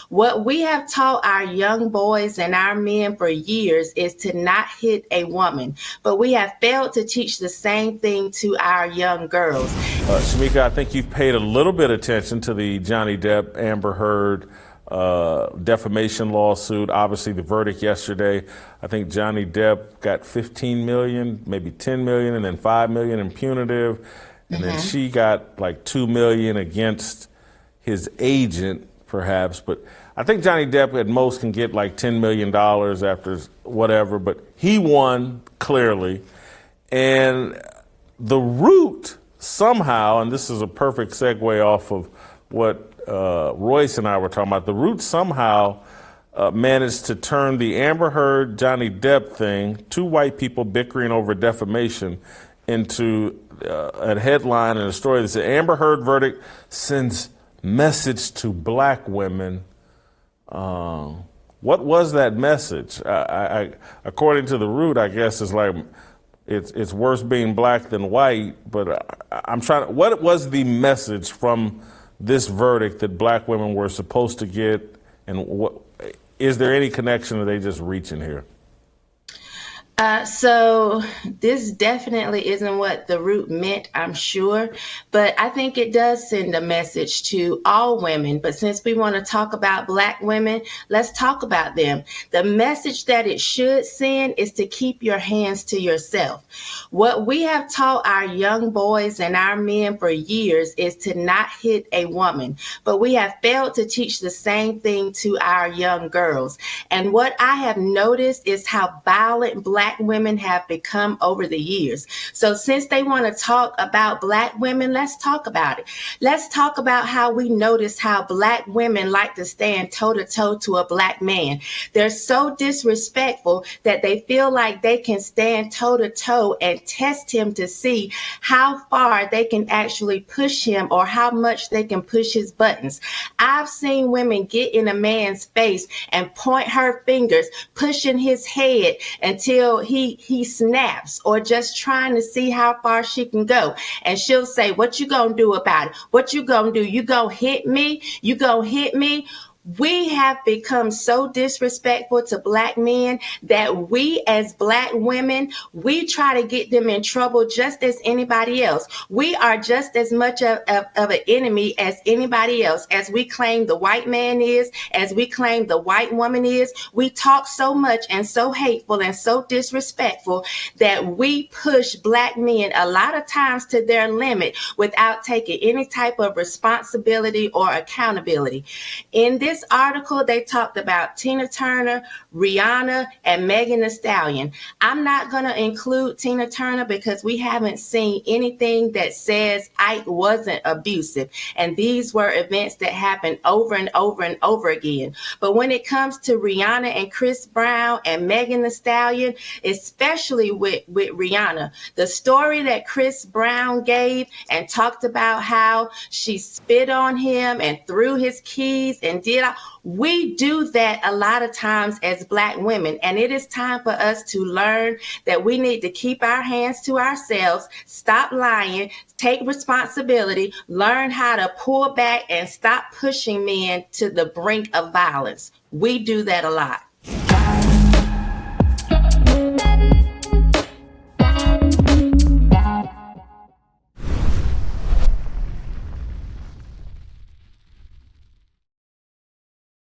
What we have taught our young boys and our men for years is to not hit a woman, but we have failed to teach the same thing to our young girls. Shemeka, I think you've paid a little bit of attention to the Johnny Depp, Amber Heard defamation lawsuit. Obviously, the verdict yesterday, I think Johnny Depp got 15 million, maybe 10 million, and then 5 million in punitive. And then she got like 2 million against his agent, perhaps. But I think Johnny Depp at most can get like $10 million after whatever. But he won clearly. And the root somehow, and this is a perfect segue off of what Royce and I were talking about, the root somehow managed to turn the Amber Heard, Johnny Depp thing, two white people bickering over defamation, into a headline and a story that said Amber Heard verdict sends message to black women. What was that message? According to the root, I guess it's like it's worse being black than white. But I'm trying to. What was the message from this verdict that black women were supposed to get, and what is there any connection, or are they just reaching here? So this definitely isn't what the root meant, I'm sure, but I think it does send a message to all women. But since we want to talk about black women, let's talk about them. The message that it should send is to keep your hands to yourself. What we have taught our young boys and our men for years is to not hit a woman, but we have failed to teach the same thing to our young girls. And what I have noticed is how violent black women have become over the years. So since they want to talk about black women, let's talk about it. Let's talk about how we notice how black women like to stand toe-to-toe to a black man. They're so disrespectful that they feel like they can stand toe-to-toe and test him to see how far they can actually push him or how much they can push his buttons. I've seen women get in a man's face and point her fingers, pushing his head until he snaps, or just trying to see how far she can go. And she'll say, what you gonna do about it? What you gonna do? You gonna hit me? You gonna hit me? We have become so disrespectful to black men that we as black women, we try to get them in trouble just as anybody else. We are just as much of an enemy as anybody else. As we claim the white man is, as we claim the white woman is, we talk so much and so hateful and so disrespectful that we push black men a lot of times to their limit without taking any type of responsibility or accountability. In this article, they talked about Tina Turner, Rihanna, and Megan Thee Stallion. I'm not going to include Tina Turner because we haven't seen anything that says Ike wasn't abusive. And these were events that happened over and over and over again. But when it comes to Rihanna and Chris Brown and Megan Thee Stallion, especially with Rihanna, the story that Chris Brown gave and talked about how she spit on him and threw his keys and did all. We do that a lot of times as black women, and it is time for us to learn that we need to keep our hands to ourselves, stop lying, take responsibility, learn how to pull back and stop pushing men to the brink of violence. We do that a lot.